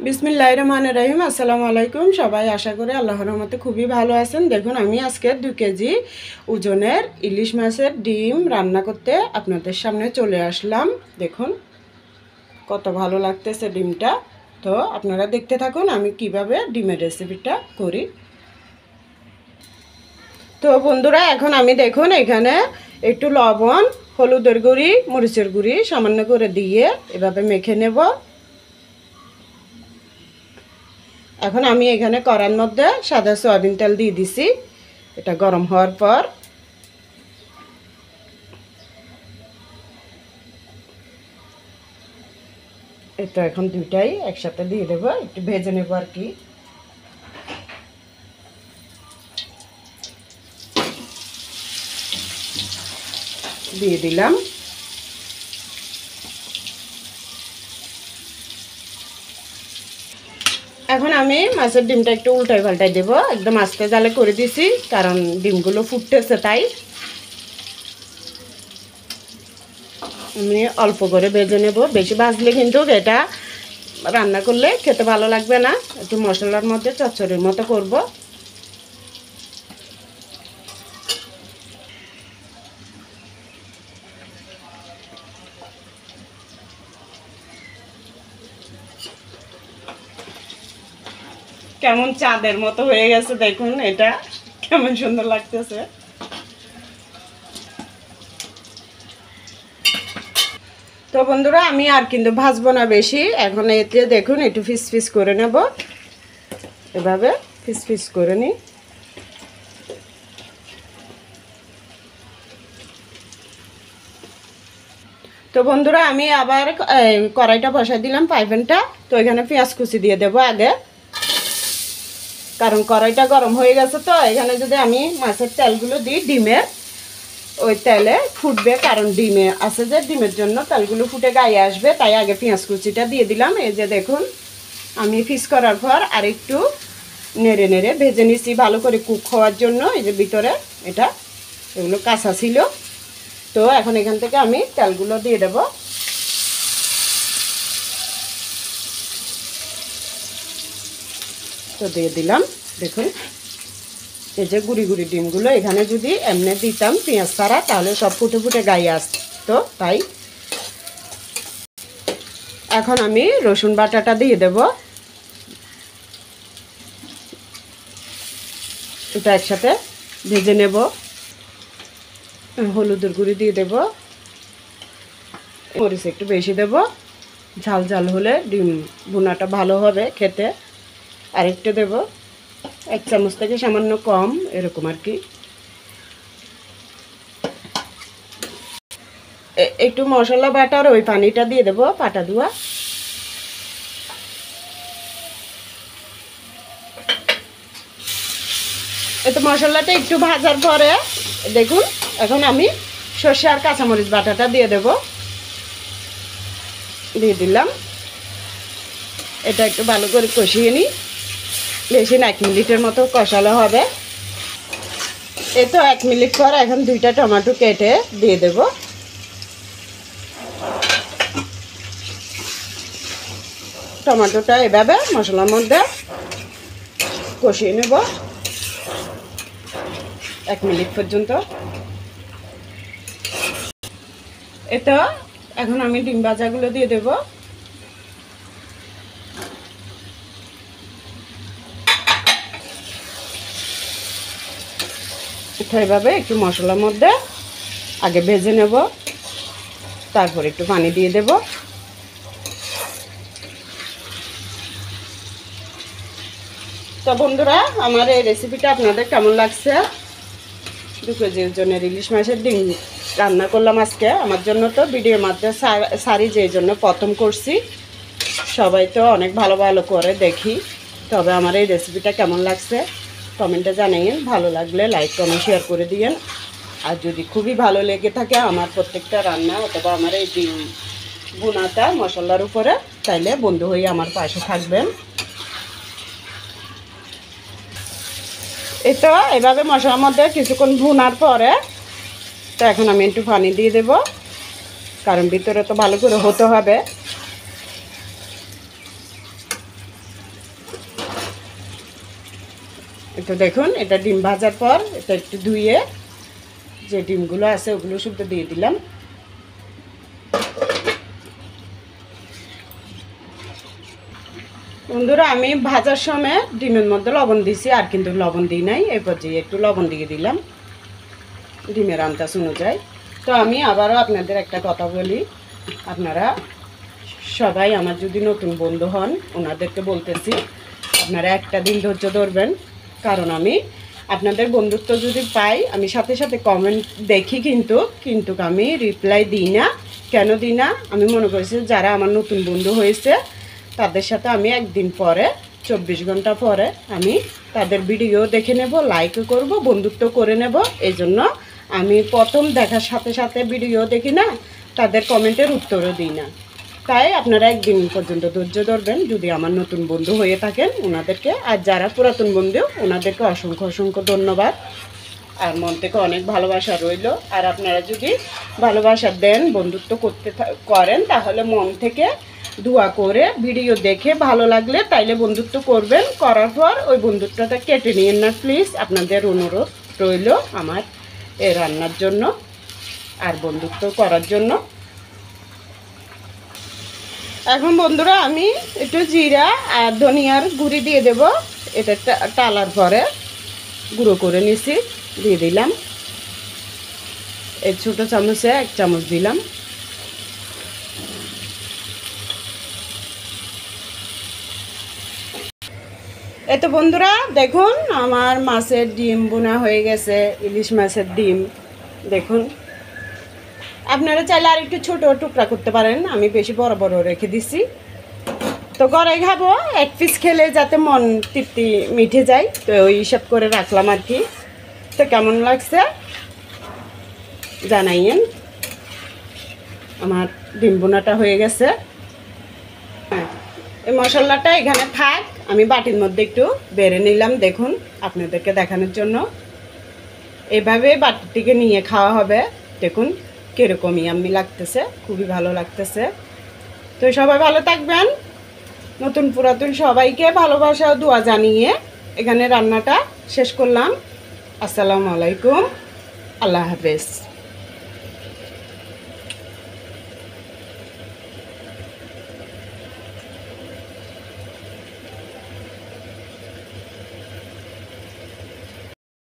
বিসমিল্লাহির রহমানির রহিম। আসসালামু আলাইকুম। সবাই আশা করি আল্লাহর রহমতে খুবই ভালো আছেন। দেখুন আমি আজকে 2 কেজি ওজনের ইলিশ মাছের ডিম রান্না করতে আপনাদের সামনে চলে আসলাম। দেখুন কত ভালো লাগতেছে ডিমটা। তো আপনারা দেখতে থাকুন আমি কিভাবে ডিমের রেসিপিটা করি। তো বন্ধুরা এখন আমি দেখুন এখানে একটু লবণ, হলুদের গুঁড়ি, মরিচের গুঁড়ি সামান্য করে দিয়ে এভাবে মেখে নেব। এখন আমি এখানে কড়ার মধ্যে সাদা সয়াবিন তেল দিয়ে দিছি। এটা গরম হওয়ার পর এটা এখন দুইটাই একসাথে দিয়ে দেবো, একটু ভেজে নেব আর কি। দিয়ে দিলাম। এখন আমি মাছের ডিমটা একটু উল্টাই পাল্টাই দেবো, একদম আস্তে জালে করে দিছি কারণ ডিমগুলো ফুটতেছে তাই। আমি অল্প করে ভেজে নেব, বেশি ভাজলে কিন্তু এটা রান্না করলে খেতে ভালো লাগবে না। একটু মশলার মধ্যে চচ্চড়ির মতো করব। কেমন চাঁদের মতো হয়ে গেছে দেখুন, এটা কেমন সুন্দর লাগতেছে। তো বন্ধুরা আমি আর কিন্তু ভাজবো না বেশি, এখন এতে দেখুন একটু পিস পিস করে নেব, এভাবে পিস পিস করে নিই। তো বন্ধুরা আমি আবার কড়াইটা বসাই দিলাম, পাইপেনটা। তো এখানে পেঁয়াজ কুচি দিয়ে দেবো আগে, কারণ কড়াইটা গরম হয়ে গেছে। তো এখানে যদি আমি মাছের তেলগুলো দিই ডিমের, ওই তেলে ফুটবে, কারণ ডিমে আছে যে ডিমের জন্য তেলগুলো ফুটে গায়ে আসবে, তাই আগে পেঁয়াজ কুচিটা দিয়ে দিলাম। এই যে দেখুন আমি পিস করার পর আর একটু নেড়ে নেড়ে ভেজে নিচ্ছি ভালো করে কুক হওয়ার জন্য। এই যে ভিতরে এটা এগুলো কাঁচা ছিল। তো এখন এখান থেকে আমি তেলগুলো দিয়ে দেব। তো দিয়ে দিলাম। দেখুন এই যে গুঁড়ি গুঁড়ি ডিমগুলো এখানে যদি এমনি দিতাম পেঁয়াজ ছাড়া, তাহলে সব ফুটে ফুটে গায়ে আসতো, তাই। এখন আমি রসুন বাটাটা দিয়ে দেব। এটা একসাথে ভেজে নেব। হলুদের গুঁড়ি দিয়ে দেব, মরিচ একটু বেশি দেব, ঝাল ঝাল হলে ডিম ভুনাটা ভালো হবে খেতে। আর একটু দেব, 1 চামচ থেকে সামান্য কম এরকম আর কি। একটু মশলা বাটার ওই পানিটা দিয়ে দেব, পাটা ধোয়া। এতে মশলাটা একটু ভাজার পরে দেখুন এখন আমি সর্ষে আর কাঁচামরিচ বাটাটা দিয়ে দেব। দিয়ে দিলাম। এটা একটু ভালো করে কষিয়ে নিই, বেশি না 1 মিনিটের মতো কষালে হবে। এই তো 1 মিনিট পর এখন 2টা টমেটো কেটে দিয়ে দেব। টমেটোটা এভাবে মশলার মধ্যে কষিয়ে নেব 1 মিনিট পর্যন্ত। এটা এখন আমি ডিম ভাজাগুলো দিয়ে দেব। এটা এভাবে একটু মশলার মধ্যে আগে ভেজে নেব, তারপর একটু পানি দিয়ে দেব। তো বন্ধুরা আমার এই রেসিপিটা আপনাদের কেমন লাগছে? 2 কেজি ওজনের ইলিশ মাছের ডিম রান্না করলাম আজকে আমার জন্য। তো ভিডিওর মধ্যে সারি যে জন্য প্রথম করছি, সবাই তো অনেক ভালো ভালো করে দেখি। তবে আমার এই রেসিপিটা কেমন লাগছে কমেন্টে জানাইন। ভালো লাগলে লাইক কমেন্ট শেয়ার করে দিয়েন। আর যদি খুবই ভালো লেগে থাকে আমার প্রত্যেকটা রান্না অথবা আমার এই ডিম ভুনাটা মশলার উপরে, তাইলে বন্ধু হয়ে আমার পাশে থাকবেন। এই তো এভাবে মশলার মধ্যে কিছুক্ষণ ভুনার পরে তো এখন আমি একটু পানি দিয়ে দেব, কারণ ভিতরে তো ভালো করে হতে হবে। একটু দেখুন, এটা ডিম ভাজার পর এটা একটু ধুয়ে যে ডিমগুলো আছে ওগুলো শুদ্ধ দিয়ে দিলাম। বন্ধুরা, আমি ভাজার সময় ডিমের মধ্যে লবণ দিছি, আর কিন্তু লবণ দিই নাই। এই পর্যায়ে একটু লবণ দিয়ে দিলাম ডিমের আন্দাজ অনুযায়ী। তো আমি আবারও আপনাদের একটা কথা বলি, আপনারা সবাই আমার যদি নতুন বন্ধু হন ওনাদেরকে বলতেছি, আপনারা একটা দিন ধৈর্য ধরবেন। কারণ আমি আপনাদের বন্ধুত্ব যদি পাই, আমি সাথে সাথে কমেন্ট দেখি, কিন্তু আমি রিপ্লাই দিই না। কেন দিই না? আমি মনে করছি যারা আমার নতুন বন্ধু হয়েছে তাদের সাথে আমি একদিন পরে 24 ঘন্টা পরে আমি তাদের ভিডিও দেখে নেব, লাইক করব, বন্ধুত্ব করে নেব। এই জন্য আমি প্রথম দেখার সাথে সাথে ভিডিও দেখি না, তাদের কমেন্টের উত্তরও দিই না। তাই আপনারা একদিন পর্যন্ত ধৈর্য ধরবেন যদি আমার নতুন বন্ধু হয়ে থাকেন ওনাদেরকে। আর যারা পুরাতন বন্ধু ওনাদেরকে অসংখ্য অসংখ্য ধন্যবাদ, আর মন থেকে অনেক ভালোবাসা রইল। আর আপনারা যদি ভালোবাসা দেন, বন্ধুত্ব করেন, তাহলে মন থেকে দোয়া করে ভিডিও দেখে ভালো লাগলে তাইলে বন্ধুত্ব করবেন। করার পর ওই বন্ধুত্বটা কেটে নিয়েন না প্লিজ। আপনাদের অনুরোধ রইল আমার এই রান্নার জন্য আর বন্ধুত্ব করার জন্য। এখন বন্ধুরা আমি একটু জিরা আর ধনিয়ার গুঁড়ি দিয়ে দেব। এটা টালার পরে গুঁড়ো করে নিছি, দিয়ে দিলাম। এই ছোটো চামচে 1 চামচ দিলাম। এই তো বন্ধুরা দেখুন, আমার মাছের ডিম বোনা হয়ে গেছে, ইলিশ মাছের ডিম। দেখুন, আপনারা চাইলে আর একটু ছোটো টুকরা করতে পারেন, আমি বেশি বড় বড় রেখে দিছি। তো ঘরে খাবো, 1 পিস খেলে যাতে মন তৃপ্তি মিঠে যায়, তো ওই হিসাব করে রাখলাম আর কি। তো কেমন লাগছে জানাইয়েন। আমার ডিম বোনাটা হয়ে গেছে। হ্যাঁ, এই মশলাটা এখানে থাক, আমি বাটির মধ্যে একটু বেড়ে নিলাম। দেখুন, আপনাদেরকে দেখানোর জন্য এভাবে বাটিটিকে নিয়ে খাওয়া হবে। দেখুন কীরকম ইয়াম্মি লাগতেছে, খুবই ভালো লাগতেছে। তো সবাই ভালো থাকবেন। নতুন পুরাতন সবাইকে ভালোবাসা ও দোয়া জানিয়ে এখানে রান্নাটা শেষ করলাম। আসসালামু আলাইকুম, আল্লাহ হাফেজ।